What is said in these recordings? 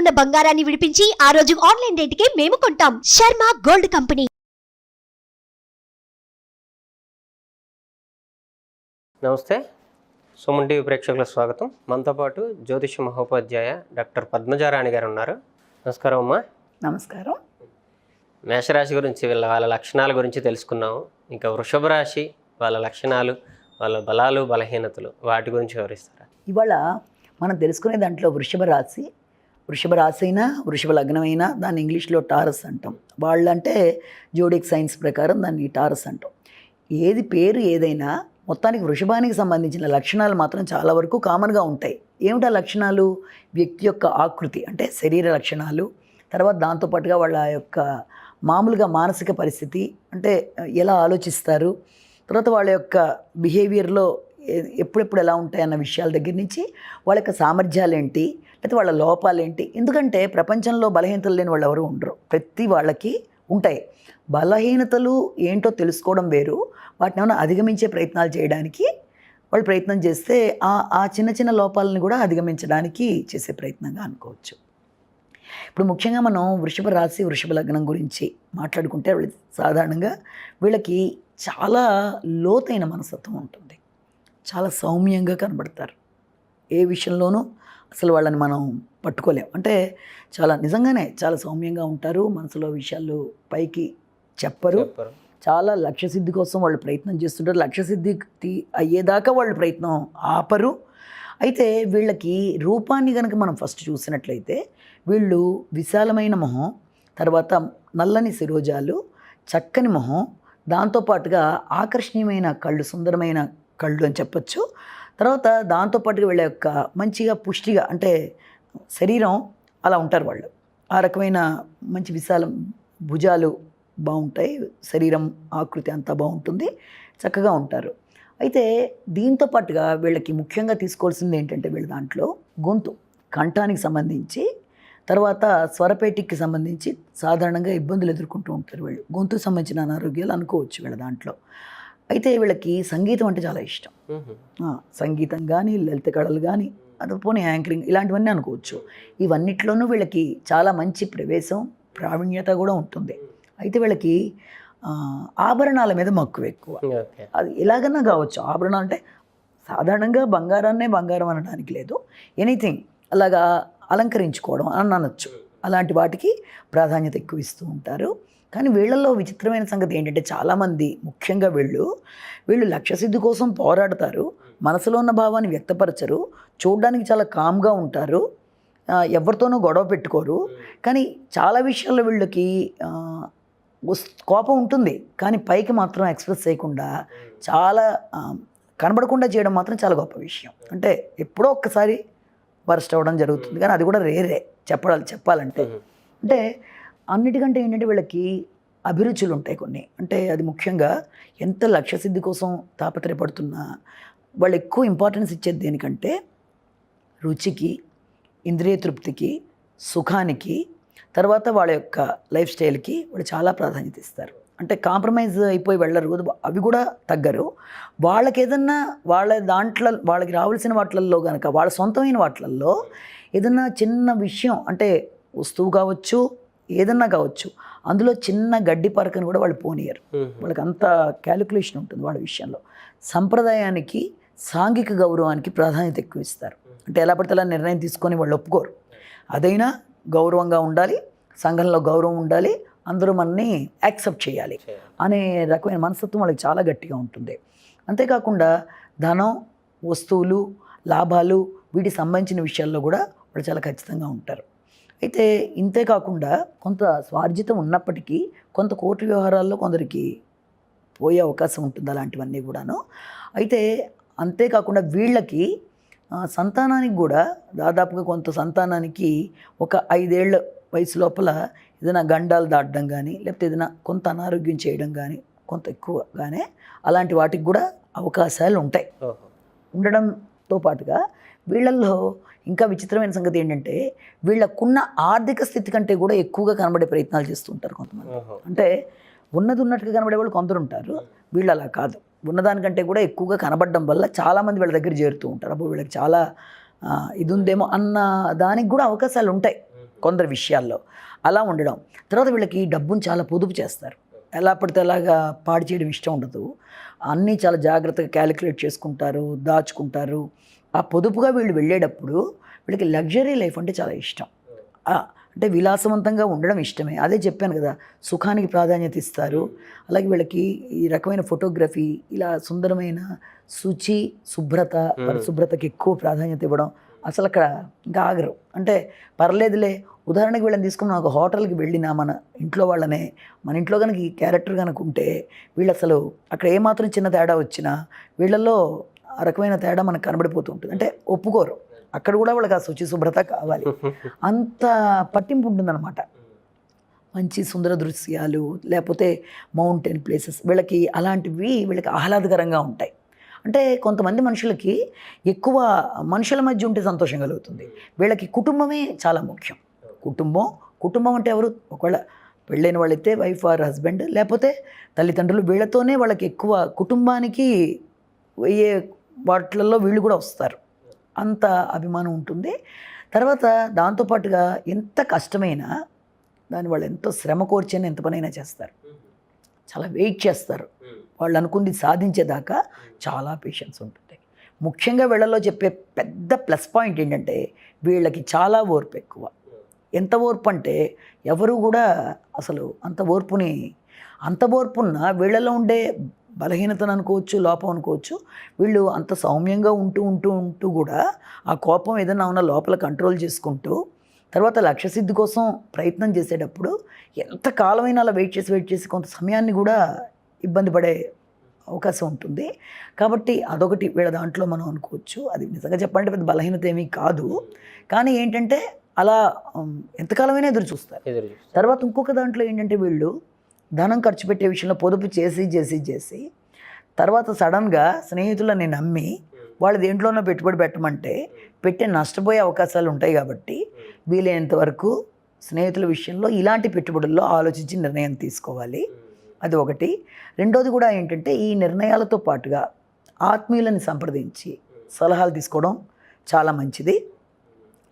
ఉన్న బంగారాన్ని విడిపించి ఆ రోజు ఆన్లైన్ రేటుకే మేము కొంటాం. Sharma gold company. నమస్తే, సుమన్ టీవీ ప్రేక్షకులకు స్వాగతం. మనతో పాటు జ్యోతిష మహోపాధ్యాయ డాక్టర్ పద్మజారాణి గారు ఉన్నారు. నమస్కారం అమ్మా. నమస్కారం. మేషరాశి గురించి వాళ్ళ లక్షణాల గురించి తెలుసుకున్నాము. ఇంకా వృషభ రాశి వాళ్ళ లక్షణాలు, వాళ్ళ బలాలు బలహీనతలు వాటి గురించి వివరిస్తారా? ఇవాళ మనం తెలుసుకునే దాంట్లో వృషభ రాశి అయినా వృషభ లగ్నం అయినా దాన్ని ఇంగ్లీష్లో టారస్ అంటాం. వాళ్ళంటే జోడిక్ సైన్స్ ప్రకారం దాన్ని టారస్ అంటాం. ఏది పేరు ఏదైనా మొత్తానికి వృషభానికి సంబంధించిన లక్షణాలు మాత్రం చాలా వరకు కామన్గా ఉంటాయి. ఏమిటా లక్షణాలు? వ్యక్తి యొక్క ఆకృతి అంటే శరీర లక్షణాలు, తర్వాత దాంతోపాటుగా వాళ్ళ యొక్క మామూలుగా మానసిక పరిస్థితి అంటే ఎలా ఆలోచిస్తారు, తర్వాత వాళ్ళ యొక్క బిహేవియర్లో ఎప్పుడెప్పుడు ఎలా ఉంటాయన్న విషయాల దగ్గర నుంచి వాళ్ళ యొక్క సామర్థ్యాలు ఏంటి, లేకపోతే వాళ్ళ లోపాలు ఏంటి. ఎందుకంటే ప్రపంచంలో బలహీనతలు లేని వాళ్ళు ఎవరు ఉండరు, ప్రతి వాళ్ళకి ఉంటాయి. బలహీనతలు ఏంటో తెలుసుకోవడం వేరు, వాటిని ఏమైనా అధిగమించే ప్రయత్నాలు చేయడానికి వాళ్ళు ప్రయత్నం చేస్తే ఆ చిన్న చిన్న లోపాలను కూడా అధిగమించడానికి చేసే ప్రయత్నంగా అనుకోవచ్చు. ఇప్పుడు ముఖ్యంగా మనం వృషభ రాశి వృషభ లగ్నం గురించి మాట్లాడుకుంటే సాధారణంగా వీళ్ళకి చాలా లోతైన మనస్తత్వం ఉంటుంది. చాలా సౌమ్యంగా కనబడతారు. ఏ విషయంలోనూ అసలు వాళ్ళని మనం పట్టుకోలేం. అంటే చాలా నిజంగానే చాలా సౌమ్యంగా ఉంటారు. మనసులో విషయాలు పైకి చెప్పరు. చాలా లక్ష్యసిద్ధి కోసం వాళ్ళు ప్రయత్నం చేస్తుంటారు. లక్ష్యసిద్ధి అయ్యేదాకా వాళ్ళు ప్రయత్నం ఆపరు. అయితే వీళ్ళకి రూపాన్ని కనుక మనం ఫస్ట్ చూసినట్లయితే వీళ్ళు విశాలమైన మొహం, తర్వాత నల్లని శిరోజాలు, చక్కని మొహం, దాంతోపాటుగా ఆకర్షణీయమైన కళ్ళు, సుందరమైన కళ్ళు అని చెప్పచ్చు. తర్వాత దాంతోపాటుగా వీళ్ళ యొక్క మంచిగా పుష్టిగా అంటే శరీరం అలా ఉంటారు వాళ్ళు. ఆ రకమైన మంచి విశాలం భుజాలు బాగుంటాయి, శరీరం ఆకృతి అంతా బాగుంటుంది, చక్కగా ఉంటారు. అయితే దీంతో పాటుగా వీళ్ళకి ముఖ్యంగా తీసుకోవాల్సింది ఏంటంటే వీళ్ళ దాంట్లో గొంతు, కంఠానికి సంబంధించి, తర్వాత స్వరపేటికి సంబంధించి సాధారణంగా ఇబ్బందులు ఎదుర్కొంటూ ఉంటారు వీళ్ళు. గొంతుకు సంబంధించిన అనారోగ్యాలు అనుకోవచ్చు వీళ్ళ దాంట్లో. అయితే వీళ్ళకి సంగీతం అంటే చాలా ఇష్టం. సంగీతం కానీ, లలిత కళలు కానీ, అది పోనీ యాంకరింగ్ ఇలాంటివన్నీ అనుకోవచ్చు. ఇవన్నిట్లోనూ వీళ్ళకి చాలా మంచి ప్రవేశం, ప్రావీణ్యత కూడా ఉంటుంది. అయితే వీళ్ళకి ఆభరణాల మీద మక్కువ ఎక్కువ. అది ఎలాగన్నా కావచ్చు. ఆభరణాలు అంటే సాధారణంగా బంగారాన్నే బంగారం అనడానికి లేదు, ఎనీథింగ్ అలాగా అలంకరించుకోవడం అని అనొచ్చు. అలాంటి వాటికి ప్రాధాన్యత ఎక్కువ ఇస్తూ ఉంటారు. కానీ వీళ్ళల్లో విచిత్రమైన సంగతి ఏంటంటే చాలామంది ముఖ్యంగా వీళ్ళు లక్ష్యసిద్ధి కోసం పోరాడతారు, మనసులో ఉన్న భావాన్ని వ్యక్తపరచరు, చూడడానికి చాలా కామ్గా ఉంటారు, ఎవరితోనూ గొడవ పెట్టుకోరు. కానీ చాలా విషయాల్లో వీళ్ళకి కోపం ఉంటుంది, కానీ పైకి మాత్రం ఎక్స్ప్రెస్ చేయకుండా చాలా కనబడకుండా చేయడం మాత్రం చాలా గొప్ప విషయం. అంటే ఎప్పుడో ఒక్కసారి బరస్ట్ అవ్వడం జరుగుతుంది, కానీ అది కూడా రేరే చెప్పాలంటే. అంటే అన్నిటికంటే ఏంటంటే వీళ్ళకి అభిరుచులు ఉంటాయి కొన్ని. అంటే అది ముఖ్యంగా ఎంత లక్ష్యసిద్ధి కోసం తాపత్రయపడుతున్నా వాళ్ళు ఎక్కువ ఇంపార్టెన్స్ ఇచ్చేది దేనికంటే రుచికి, ఇంద్రియ తృప్తికి, సుఖానికి, తర్వాత వాళ్ళ యొక్క లైఫ్ స్టైల్కి వాళ్ళు చాలా ప్రాధాన్యత ఇస్తారు. అంటే కాంప్రమైజ్ అయిపోయి వెళ్ళరు, అవి కూడా తగ్గరు. వాళ్ళకి ఏదన్నా వాళ్ళ దాంట్లో వాళ్ళకి రావాల్సిన వాటిల్లో కనుక వాళ్ళ సొంతమైన వాటిల్లో ఏదన్నా చిన్న విషయం అంటే వస్తువు కావచ్చు, ఏదన్నా కావచ్చు, అందులో చిన్న గడ్డి పరకను కూడా వాళ్ళు పోనీయరు. వాళ్ళకి అంత క్యాలిక్యులేషన్ ఉంటుంది వాళ్ళ విషయంలో. సంప్రదాయానికి, సాంఘిక గౌరవానికి ప్రాధాన్యత ఎక్కువ ఇస్తారు. అంటే ఎలా పడితే అలా నిర్ణయం తీసుకొని వాళ్ళు ఒప్పుకోరు. అదైనా గౌరవంగా ఉండాలి, సంఘంలో గౌరవం ఉండాలి, అందరూ మనని యాక్సెప్ట్ చేయాలి అనే రకమైన మనస్తత్వం వాళ్ళకి చాలా గట్టిగా ఉంటుంది. అంతేకాకుండా ధనం, వస్తువులు, లాభాలు వీటికి సంబంధించిన విషయాల్లో కూడా వాళ్ళు చాలా ఖచ్చితంగా ఉంటారు. అయితే ఇంతే కాకుండా కొంత స్వార్జితం ఉన్నప్పటికీ కొంత కోర్టు వ్యవహారాల్లో కొందరికి పోయే అవకాశం ఉంటుంది, అలాంటివన్నీ కూడాను. అయితే అంతేకాకుండా వీళ్ళకి సంతానానికి కూడా దాదాపుగా కొంత సంతానానికి ఒక 5 ఏళ్ల వయసు లోపల ఏదైనా గండాలు దాటడం కానీ, లేకపోతే ఏదైనా కొంత అనారోగ్యం చేయడం కానీ, కొంత ఎక్కువగానే అలాంటి వాటికి కూడా అవకాశాలు ఉంటాయి. ఉండడంతో పాటుగా వీళ్ళల్లో ఇంకా విచిత్రమైన సంగతి ఏంటంటే వీళ్ళకున్న ఆర్థిక స్థితి కంటే కూడా ఎక్కువగా కనబడే ప్రయత్నాలు చేస్తుంటారు కొంతమంది. అంటే ఉన్నట్టుగా కనబడే వాళ్ళు కొందరు ఉంటారు, వీళ్ళు అలా కాదు. ఉన్నదానికంటే కూడా ఎక్కువగా కనబడడం వల్ల చాలామంది వీళ్ళ దగ్గర చేరుతూ ఉంటారు. అప్పుడు వీళ్ళకి చాలా ఇది ఉందేమో అన్న దానికి కూడా అవకాశాలు ఉంటాయి. కొందరు విషయాల్లో అలా ఉండడం. తర్వాత వీళ్ళకి డబ్బును చాలా పొదుపు చేస్తారు. ఎలా పడితే అలాగా పాడు చేయడం ఇష్టం ఉండదు. అన్నీ చాలా జాగ్రత్తగా క్యాలిక్యులేట్ చేసుకుంటారు, దాచుకుంటారు. ఆ పొదుపుగా వీళ్ళు వెళ్ళేటప్పుడు వీళ్ళకి లగ్జరీ లైఫ్ అంటే చాలా ఇష్టం. అంటే విలాసవంతంగా ఉండడం ఇష్టమే. అదే చెప్పాను కదా, సుఖానికి ప్రాధాన్యత ఇస్తారు. అలాగే వీళ్ళకి ఈ రకమైన ఫోటోగ్రఫీ, ఇలా సుందరమైన శుచి, శుభ్రత, పరిశుభ్రతకి ఎక్కువ ప్రాధాన్యత ఇవ్వడం. అసలు అక్కడ ఇంకా ఆగరు. అంటే పర్లేదులే, ఉదాహరణకి వీళ్ళని తీసుకుని ఒక హోటల్కి వెళ్ళినా మన ఇంట్లో వాళ్ళనే, మన ఇంట్లో కనుక ఈ క్యారెక్టర్ కనుక ఉంటే వీళ్ళు అసలు అక్కడ ఏమాత్రం చిన్న తేడా వచ్చినా వీళ్ళల్లో ఆ రకమైన తేడా మనకు కనబడిపోతూ ఉంటుంది. అంటే ఒప్పుకోరు. అక్కడ కూడా వాళ్ళకి ఆ శుచి శుభ్రత కావాలి. అంత పట్టింపు ఉంటుందన్నమాట. మంచి సుందర దృశ్యాలు, లేకపోతే మౌంటైన్ ప్లేసెస్, వీళ్ళకి అలాంటివి వీళ్ళకి ఆహ్లాదకరంగా ఉంటాయి. అంటే కొంతమంది మనుషులకి ఎక్కువ మనుషుల మధ్య ఉంటే సంతోషం కలుగుతుంది. వీళ్ళకి కుటుంబమే చాలా ముఖ్యం. కుటుంబం అంటే ఎవరు? ఒకవేళ పెళ్ళైన వాళ్ళైతే వైఫ్ ఆర్ హస్బెండ్, లేకపోతే తల్లిదండ్రులు. వీళ్ళతోనే వాళ్ళకి ఎక్కువ కుటుంబానికి అయ్యే వాటిల్లో వీళ్ళు కూడా వస్తారు. అంత అభిమానం ఉంటుంది. తర్వాత దాంతోపాటుగా ఎంత కష్టమైనా దాన్ని వాళ్ళు ఎంతో శ్రమ కోర్చని ఎంత పనైనా చేస్తారు. చాలా వెయిట్ చేస్తారు. వాళ్ళు అనుకుంది సాధించేదాకా చాలా పేషెన్స్ ఉంటుంది. ముఖ్యంగా వీళ్ళలో చెప్పే పెద్ద ప్లస్ పాయింట్ ఏంటంటే వీళ్ళకి చాలా ఓర్పు ఎక్కువ. ఎంత ఓర్పు అంటే ఎవరు కూడా అసలు అంత ఓర్పున్న వీళ్ళలో ఉండే బలహీనతను అనుకోవచ్చు, లోపం అనుకోవచ్చు. వీళ్ళు అంత సౌమ్యంగా ఉంటూ కూడా ఆ కోపం ఏదైనా ఉన్న లోపల కంట్రోల్ చేసుకుంటూ తర్వాత లక్ష్యసిద్ధి కోసం ప్రయత్నం చేసేటప్పుడు ఎంత కాలమైనా అలా వెయిట్ చేసి కొంత సమయాన్ని కూడా ఇబ్బంది పడే అవకాశం ఉంటుంది. కాబట్టి అదొకటి వీళ్ళ దాంట్లో మనం అనుకోవచ్చు. అది నిజంగా చెప్పాలంటే పెద్ద బలహీనత ఏమీ కాదు. కానీ ఏంటంటే అలా ఎంతకాలమైనా ఎదురు చూస్తారు. తర్వాత ఇంకొక దాంట్లో ఏంటంటే వీళ్ళు ధనం ఖర్చు పెట్టే విషయంలో పొదుపు చేసి తర్వాత సడన్గా స్నేహితులని నమ్మి వాళ్ళు దేంట్లోనో పెట్టుబడి పెట్టమంటే నష్టపోయే అవకాశాలు ఉంటాయి. కాబట్టి వీలైనంత వరకు స్నేహితుల విషయంలో ఇలాంటి పెట్టుబడుల్లో ఆలోచించి నిర్ణయం తీసుకోవాలి. అది ఒకటి. రెండోది కూడా ఏంటంటే ఈ నిర్ణయాలతో పాటుగా ఆత్మీయులని సంప్రదించి సలహాలు తీసుకోవడం చాలా మంచిది.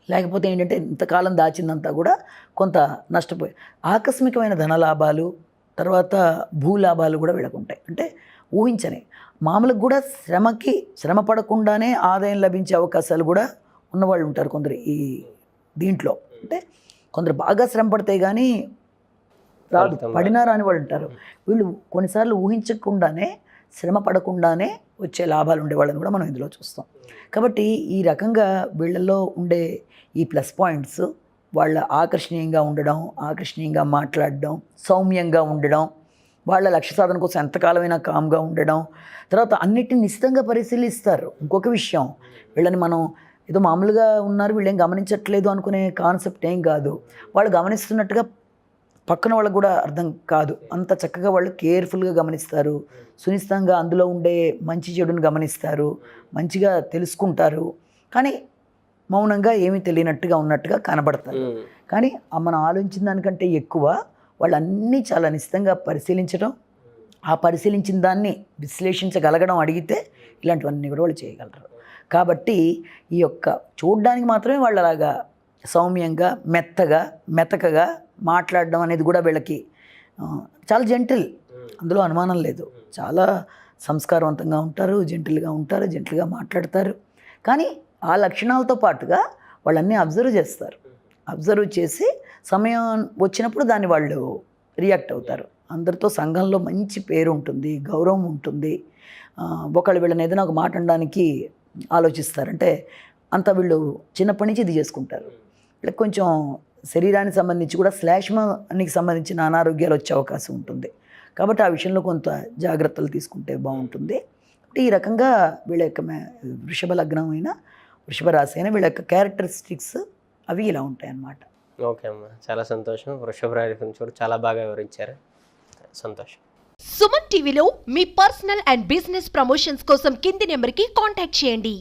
లేకపోతే ఏంటంటే ఇంతకాలం దాచిందంతా కూడా కొంత నష్టపోయి ఆకస్మికమైన ధనలాభాలు, తర్వాత భూలాభాలు కూడా వీళ్ళకుంటాయి. అంటే ఊహించని మామూలుగా కూడా శ్రమ పడకుండానే ఆదాయం లభించే అవకాశాలు కూడా ఉన్నవాళ్ళు ఉంటారు కొందరు ఈ దీంట్లో. అంటే కొందరు బాగా శ్రమ పడితే కానీ రాదు, పడినా రాని వాళ్ళు ఉంటారు. వీళ్ళు కొన్నిసార్లు ఊహించకుండానే శ్రమ పడకుండానే వచ్చే లాభాలు ఉండేవాళ్ళని కూడా మనం ఇందులో చూస్తాం. కాబట్టి ఈ రకంగా వీళ్ళల్లో ఉండే ఈ ప్లస్ పాయింట్స్, వాళ్ళ ఆకర్షణీయంగా ఉండడం, ఆకర్షణీయంగా మాట్లాడడం, సౌమ్యంగా ఉండడం, వాళ్ళ లక్ష్య సాధన కోసం ఎంతకాలమైనా కామ్గా ఉండడం, తర్వాత అన్నిటిని నిశ్చితంగా పరిశీలిస్తారు. ఇంకొక విషయం, వీళ్ళని మనం ఏదో మామూలుగా ఉన్నారు వీళ్ళేం గమనించట్లేదు అనుకునే కాన్సెప్ట్ ఏం కాదు. వాళ్ళు గమనిస్తున్నట్టుగా పక్కన వాళ్ళకు కూడా అర్థం కాదు. అంత చక్కగా వాళ్ళు కేర్ఫుల్గా గమనిస్తారు, సునిశ్చితంగా అందులో ఉండే మంచి చెడుని గమనిస్తారు, మంచిగా తెలుసుకుంటారు. కానీ మౌనంగా ఏమీ తెలియనట్టుగా ఉన్నట్టుగా కనబడతారు. కానీ మనం ఆలోచించిన దానికంటే ఎక్కువ వాళ్ళు అన్నీ చాలా నిశ్చితంగా పరిశీలించడం, ఆ పరిశీలించిన దాన్ని విశ్లేషించగలగడం, అడిగితే ఇలాంటివన్నీ కూడా వాళ్ళు చేయగలరు. కాబట్టి ఈ యొక్క చూడడానికి మాత్రమే వాళ్ళు అలాగా సౌమ్యంగా మెత్తగా మాట్లాడడం అనేది కూడా వీళ్ళకి చాలా జెంటిల్, అందులో అనుమానం లేదు. చాలా సంస్కారవంతంగా ఉంటారు, జెంటిల్గా మాట్లాడతారు. కానీ ఆ లక్షణాలతో పాటుగా వాళ్ళన్నీ అబ్జర్వ్ చేసి సమయం వచ్చినప్పుడు దాన్ని వాళ్ళు రియాక్ట్ అవుతారు. అందరితో సంఘంలో మంచి పేరు ఉంటుంది, గౌరవం ఉంటుంది. ఒకళ్ళు వీళ్ళని ఏదైనా ఒక మాట అనడానికి ఆలోచిస్తారు. అంటే అంత వీళ్ళు చిన్నప్పటి నుంచి ఇది చేసుకుంటారు. వీళ్ళకి కొంచెం శరీరానికి సంబంధించి కూడా శ్లేష్మానికి సంబంధించిన అనారోగ్యాలు వచ్చే అవకాశం ఉంటుంది. కాబట్టి ఆ విషయంలో కొంత జాగ్రత్తలు తీసుకుంటే బాగుంటుంది. ఈ రకంగా వీళ్ళ యొక్క వృషభ లగ్నం అయినా వృషభ రాశి అయినా వీళ్ళ యొక్క క్యారెక్టరిస్టిక్స్ అవి ఇలా ఉంటాయి అన్నమాట. ఓకే అమ్మా, చాలా సంతోషం. వృషభ రాశి గురించి కూడా చాలా బాగా వివరించారు. సంతోషం. సుమన్ టీవీలో మీ పర్సనల్ అండ్ బిజినెస్ ప్రమోషన్స్ కోసం కింది నెంబర్కి కాంటాక్ట్ చేయండి.